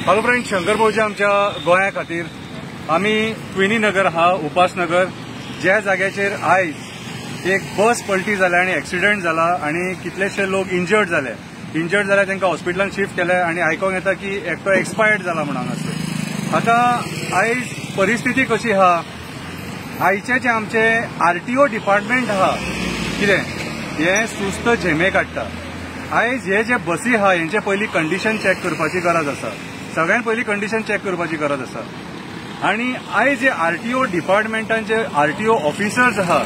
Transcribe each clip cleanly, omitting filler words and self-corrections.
Hello friend, Shankar भाऊजी आमच्या गोंया खातीर आमी क्विनी नगर हा उपासनगर ज्या जाग्याचेर आयज एक बस पलटी जाल्या आणि एक्सिडेंट जाला आणि कितलेशे लोक इंजर्ड जाले तांकां हॉस्पिटलांत शिफ्ट केले आणि आयकोंक येता की एकटो एक्सपायर्ड जाला म्हणून अशें। आता आयज परिस्थिती कशी आहा, आयचे जे आमचे आरटीओ डिपार्टमेंट आहा कितें हे सुस्त झेमे काडटा। आयज हे जे बसी आहा हेंचे पयलीं कंडिशन चॅक करपाची गरज आसा, सगळ्यान पयलीं कंडिशन चॅक करपाची गरज आसा। आणि आयज जे आरटीओ डिपार्टमेंटांचे आरटीओ ऑफिसर्स आहा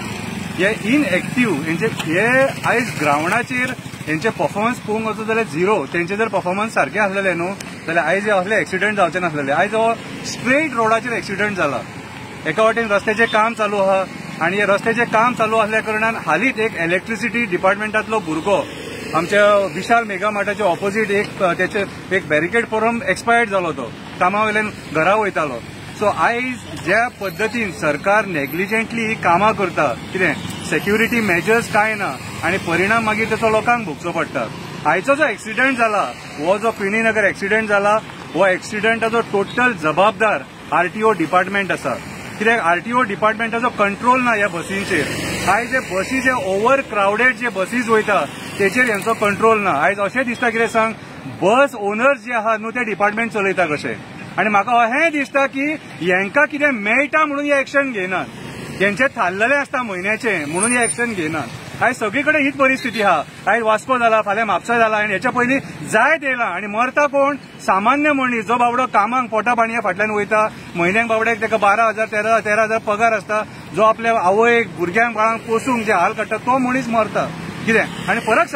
हे इनएक्टिव्ह, हे आयज ग्राउंडाचेर हेंचे परफॉर्मन्स पळोवंक वचत जाल्यार झिरो। तेंचे जर परफॉर्मन्स सारखे आसलेले न्हू जाल्यार आयज असले एक्सिडेंट जावचे नासलेले। आयज हो स्ट्रेट रोडाचेर एक्सिडेंट जाला। एका वाटेन रस्त्याचें काम चालू आहा आणि हे रस्त्याचें काम चालू असल्या कारणान हालींच एक इलेक्ट्रिसिटी डिपार्टमेंटातलो भुरगो आमच्या विशाल मेगा मार्टाच्या ऑपोजिट एक बॅरिकेड पडून एक्सपायर्ड जालो। तो कामा वयल्यान घरा वयतालो। सो आयज ज्या पद्दतीन सरकार नेग्लिजंटली ही कामां करता, कितें सेक्युरिटी मेजर्स काय ना आणि परिणाम मागीर त्याचो लोकांक भोगचो पडटा। आयचो जो एक्सिडेंट जाला हो जो क्विनी नगर एक्सिडेंट जाला, हो एक्सिडेंटाचो टोटल जबाबदार आरटीओ डिपार्टमेंट आसा। कित्याक आरटीओ डिपार्टमेंटाचो कंट्रोल ना ह्या बसींचेर। आयज जे बसी जे ओव्हर क्राउडेड जे बसीज वयता तेचेर यांचो कंट्रोल ना। आयज अशें दिसता कितें सांग, बस ओनर्स जे आहा न्हू ते डिपार्टमेंट चलयता कशें। आणि म्हाका अशें दिसता की हांकां कितें मेळटा म्हणून हे एक्शन घेनात, जेंचे थारलेले आसता म्हयन्याचे म्हणून हे एक्शन घेनात। आयज सगळी कडेन हीच परिस्थिती आहा। आयज वास्को जाला, फाल्यां म्हापसा जाला आणि हेच्या पयलीं जायत येयला। आणि मरता कोण? सामान्य मनीस, जो बाबडो कामाक पोटा पाणया फाटल्यान वयता, म्हयन्याक बाबड्याक ताका 12,000 13,000 पगार आसता, जो आपल्या आवयक भुरग्यांक बाळांक पोसूंक जे हाल काडटा तो मनीस मरता कितें। आणि फरक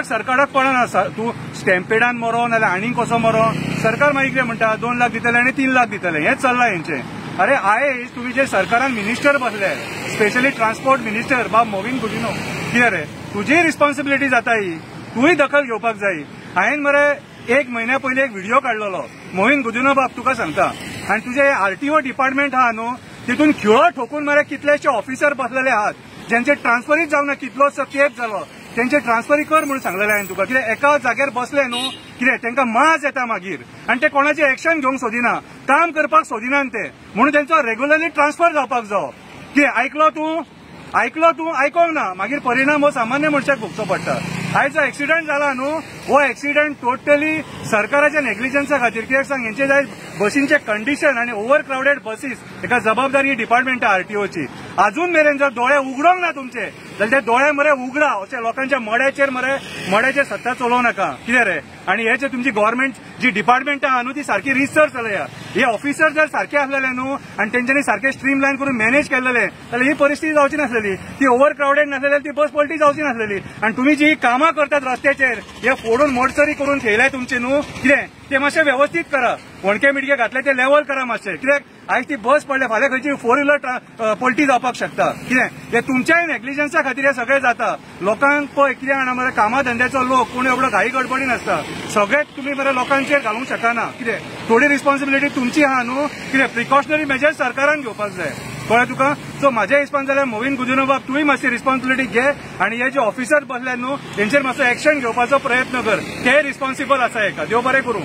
सरकाराक पडना, तूं स्टॅम्पेडान मरो नाल्यार आनीक कसो मरो, सरकार मागीर कितें म्हणटा 2 लाख दितले आणि 3 लाख दितले, हेंच चल्लां हेंचें। अरे आयज तुम्ही जे सरकारान मिनिस्टर बसले, स्पेशली ट्रान्सपोर्ट मिनिस्टर बाब मोविन गुदिनो, कितें रे तुजी रिस्पॉन्सिबिलिटी जाता ही, तूंय दखल घेवपाक जाय। हांवें मरे 1 म्हयन्या पयलीं एक व्हिडिओ काडलेलो, मोविन गुदिनो बाब तुका सांगता, आणि तुझे आरटीओ डिपार्टमेंट आहा न्हू तितून खिळो ठोकून मरे कितलेशे ऑफिसर बसलेले आहात ज्यांचे ट्रान्सफरीच जावना, कितलोसो तेप जालो, त्यांचे ट्रान्सफरी कर म्हणून सांगलेले हांवें तुका। कित्याक एका जाग्यार बसले न्हू कितें तांकां माज येता मागीर, आणि ते कोणाचे एक्शन घेवंक सोदिना, काम करपाक सोदिनात ते, म्हणून त्यांचो रेग्युलरली ट्रान्सफर जावपाक जावो। कितें आयकलो तूं आयकोंक ना, मागीर परिणाम हो सामान्य मनशाक भोगचो पडटा। आयज जो एक्सिडेंट जाला न्हू हो एक्सिडेंट टोटली सरकाराच्या नेग्लिजन्सा खातीर। कित्याक सांग, हेंचे जाय बसींचे कंडिशन आणि ओव्हर क्राउडेड बसीस, हेका जबाबदारी डिपार्टमेंट आरटीओची। अजून मेरेन जर दोळे उगडोंक ना तुमचे जाल्यार ते दोळे मरे उगडा, अशें लोकांच्या मड्याचेर सत्ता चलोव नाका कितें रे। आणि हे जे तुमची गव्हर्नमेंट जी डिपार्टमेंट आहा न्हू ती सारखी रिसर्च चलया। हे ऑफिसर जर सारखे आसलेले न्हू आणि तेंच्यांनी सारखे स्ट्रीमलायन करून मॅनेज केलेले जाल्यार ही परिस्थिती जावची नासलेली, ती ओव्हर क्राउडेड नासलेली, ती बस पलटी जावची नासलेली। आणि तुम्ही जी कामां करतात रस्त्याचेर, हे फोडून मोडसरी करून ठेयलाय तुमचे न्हू, कितें ते मातशें व्यवस्थित करा, वणके मिडके घातले ते लेवल करा मातशें। कित्याक आयज ती बस पडल्या, फाल्यां खंयची 4 व्हिलर पलटी जावपाक शकता कितें। हे तुमच्याय नेग्लिजन्सा खातीर हे सगळें जाता। लोकांक पळय कितें जाणा मरे, कामा धंद्याचो लोक कोण एवढो घाई गडबडीन आसता, सगळेंच तुम्ही मरे लोकांचेर घालूंक शकना कितें। थोडी रिस्पॉन्सिबिलिटी तुमची आहा न्हू, कितें प्रिकॉशनरी मेजर्स सरकारान घेवपाक जाय, कळ्ळें तुका। सो म्हाज्या हिसपान जाल्यार मोविन गुदिनो बाब तुंय मातशी रिस्पॉन्सिबिलिटी घे आणि हे जे ऑफिसर बसले न्हू तेंचेर मातसो एक्शन घेवपाचो प्रयत्न कर, ते रिस्पॉन्सिबल आसा हेका। देव बरें करूं।